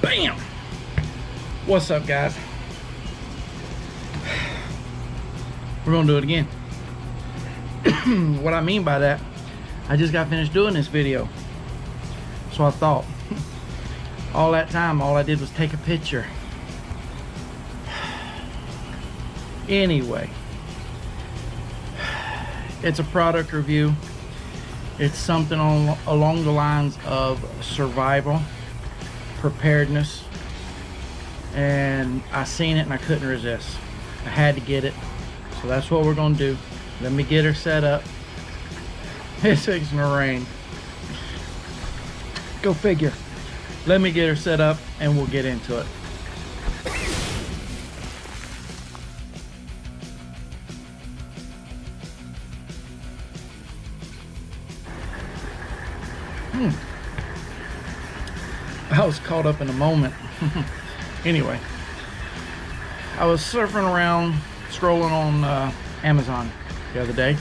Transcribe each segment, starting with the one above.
Bam! What's up, guys? We're gonna do it again. What I mean by that, I just got finished doing this video, so I thought all that time all I did was take a picture. Anyway, it's a product review. It's something along the lines of survival, preparedness, and I seen it and I couldn't resist. I had to get it, so that's what we're gonna do. Let me get her set up. It's fixing to rain. Go figure. Let me get her set up and we'll get into it. I was caught up in the moment. Anyway, I was surfing around, scrolling on Amazon the other day.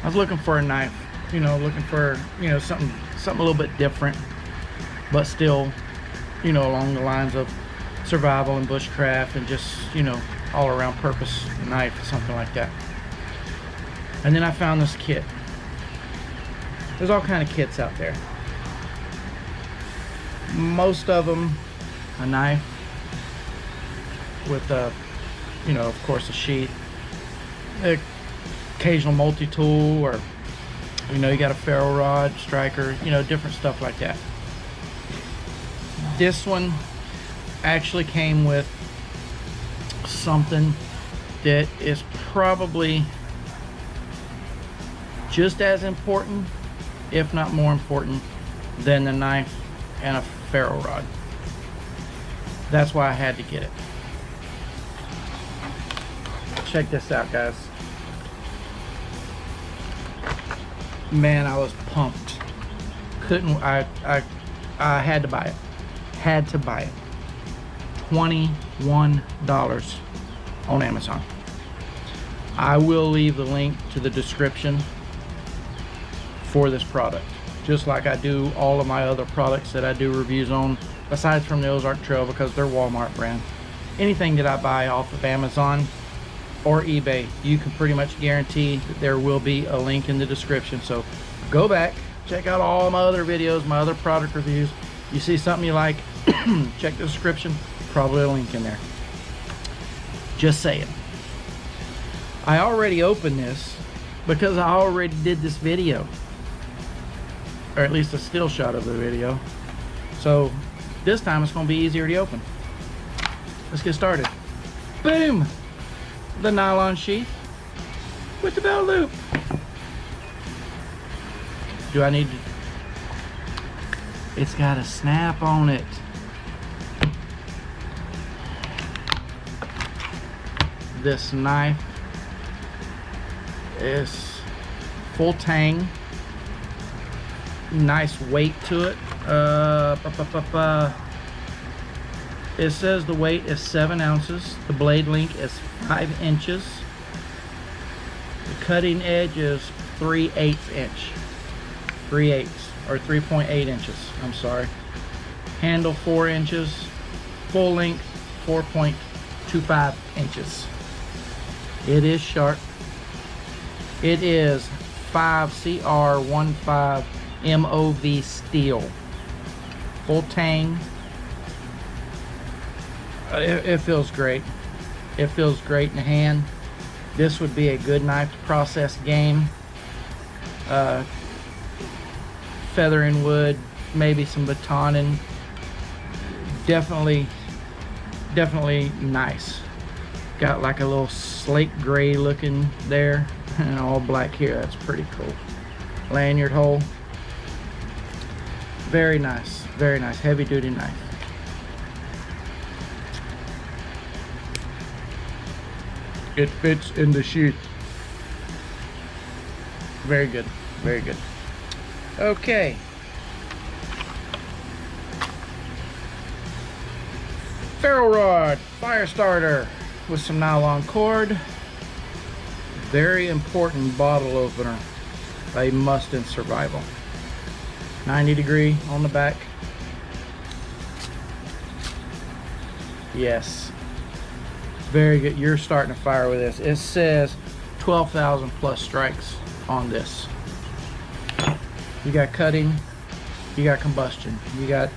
I was looking for a knife, looking for, something a little bit different, but still, along the lines of survival and bushcraft and just, all around purpose knife, something like that. And then I found this kit. There's all kind of kits out there. Most of them a knife with a, of course, a sheath, occasional multi-tool, or you got a ferro rod, striker, different stuff like that. This one actually came with something that is probably just as important, if not more important, than the knife and a ferro rod. That's why I had to get it. Check this out, guys. Man, I was pumped. I had to buy it. Had to buy it. $21 on Amazon. I will leave the link to the description for this product, just like I do all of my other products that I do reviews on, aside from the Ozark Trail, because they're Walmart brand. Anything that I buy off of Amazon or eBay, you can pretty much guarantee that there will be a link in the description. So go back, check out all my other videos, my other product reviews. You see something you like, check the description, probably a link in there. Just saying. I already opened this because I already did this video, or at least a still shot of the video. So this time it's going to be easier to open. Let's get started. Boom! The nylon sheath with the belt loop. Do I need to? It's got a snap on it. This knife is full tang. Nice weight to it. It says the weight is 7 ounces. The blade length is 5 inches. The cutting edge is 3/8 inch. 3/8 or 3.8 inches. I'm sorry. Handle 4 inches. Full length 4.25 inches. It is sharp. It is 5CR15 MOV steel. Full tang. It feels great. It feels great in the hand. This would be a good knife to process game. Feathering wood, maybe some batoning. Definitely nice. Got like a little slate gray looking there and all black here. That's pretty cool. Lanyard hole. Very nice, heavy duty knife. It fits in the sheath. Very good, very good. Okay. Ferro rod, fire starter with some nylon cord. Very important bottle opener. A must in survival. 90-degree on the back. Yes. Very good. You're starting to fire with this. It says 12,000 plus strikes on this. You got cutting, you got combustion, you got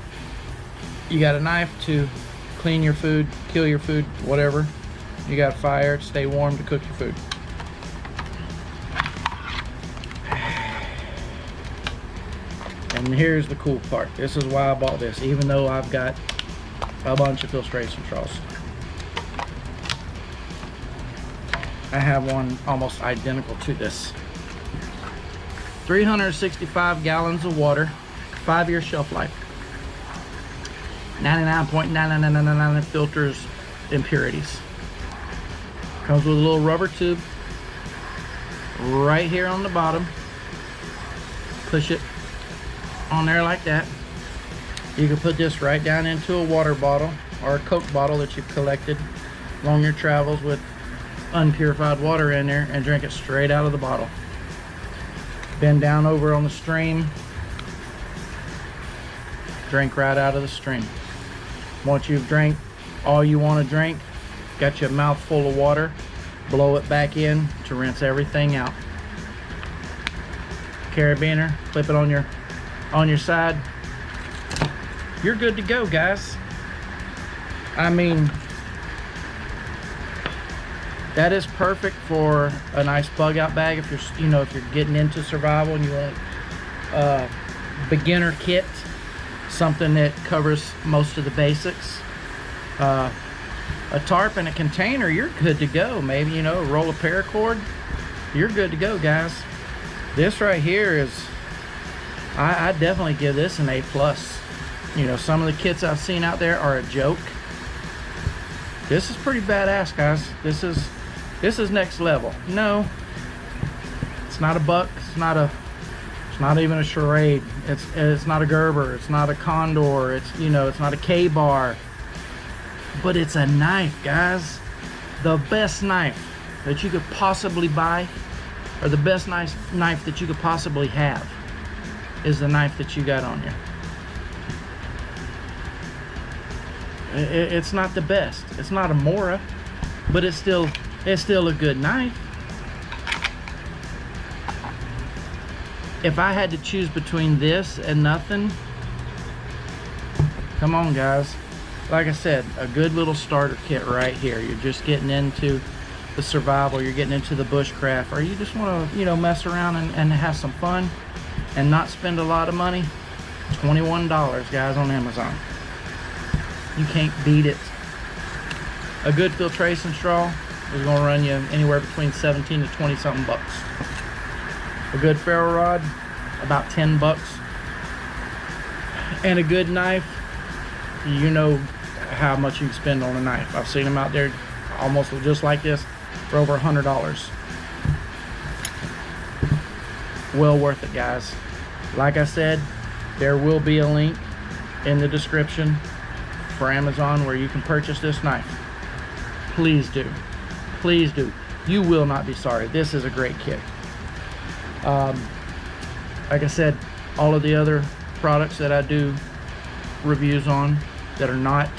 a knife to clean your food, kill your food, whatever. You got fire to stay warm to cook your food. And here's the cool part. This is why I bought this, even though I've got a bunch of filtration straws. I have one almost identical to this. 365 gallons of water, 5-year shelf life. 99.9999 filters impurities. Comes with a little rubber tube right here on the bottom. Push it on there like that. You can put this right down into a water bottle or a Coke bottle that you've collected along your travels with unpurified water in there and drink it straight out of the bottle. Bend down over on the stream, drink right out of the stream. Once you've drank all you want to drink, got your mouth full of water, blow it back in to rinse everything out. Carabiner, clip it on your side. You're good to go, guys. I mean, that is perfect for a nice bug out bag if you're, if you're getting into survival and you want a beginner kit, something that covers most of the basics. A tarp and a container, you're good to go. Maybe, a roll of paracord, you're good to go, guys. This right here is, I definitely give this an A+. Some of the kits I've seen out there are a joke. This is pretty badass, guys. This is next level. No, it's not a buck. It's not even a charade. It's not a Gerber. It's not a Condor. It's not a K-bar. But it's a knife, guys. The best knife that you could possibly buy, or the best knife that you could possibly have, is the knife that you got on you. It's not the best. It's not a Mora, but it's still a good knife. If I had to choose between this and nothing, come on, guys. Like I said, a good little starter kit right here. You're just getting into the survival, you're getting into the bushcraft, or you just want to, mess around and have some fun and not spend a lot of money. $21, guys, on Amazon. You can't beat it. A good filtration straw is going to run you anywhere between 17 to 20 something bucks. A good ferro rod, about 10 bucks. And a good knife, you know how much you can spend on a knife. I've seen them out there almost just like this for over $100. Well worth it, guys. Like I said, there will be a link in the description for Amazon where you can purchase this knife. Please do. Please do. You will not be sorry. This is a great kit. Like I said, all of the other products that I do reviews on that are not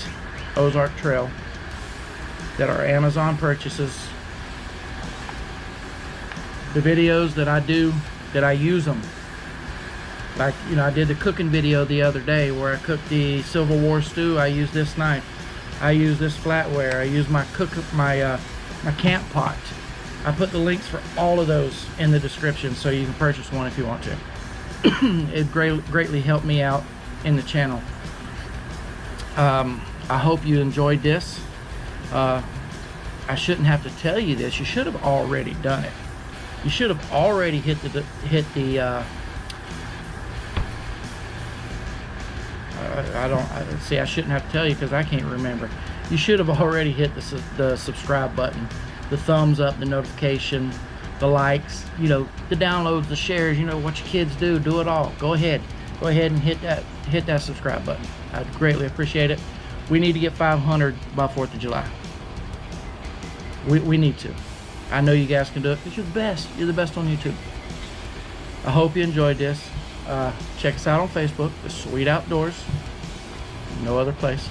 Ozark Trail, that are Amazon purchases, the videos that I do, that I use them. Like, I did the cooking video the other day where I cooked the Civil War stew. I use this knife. I use this flatware. I use my my camp pot. I put the links for all of those in the description so you can purchase one if you want to. It greatly helped me out in the channel. I hope you enjoyed this. I shouldn't have to tell you this. You should have already done it. You should have already hit the I shouldn't have to tell you because I can't remember. You should have already hit the subscribe button, the thumbs up, the notification, the likes, the downloads, the shares, what your kids do it all. Go ahead and hit that subscribe button. I'd greatly appreciate it. We need to get 500 by 4th of July. We need to. I know you guys can do it because you're the best. You're the best on YouTube. I hope you enjoyed this. Check us out on Facebook, The Sweet Outdoors. No other place.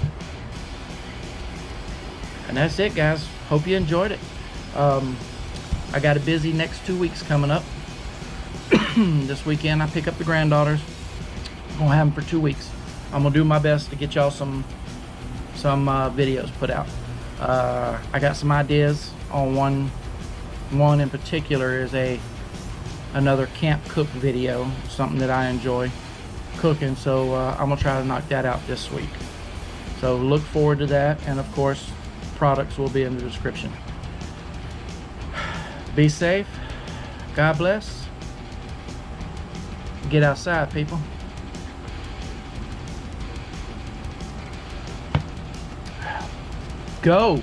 And that's it, guys. Hope you enjoyed it. I got a busy next 2 weeks coming up. This weekend I pick up the granddaughters. I'm gonna have them for 2 weeks. I'm gonna do my best to get y'all some videos put out. I got some ideas on one in particular is another camp cook video, something that I enjoy cooking, so I'm gonna try to knock that out this week. So look forward to that, and of course products will be in the description. Be safe, God bless, get outside, people. Go.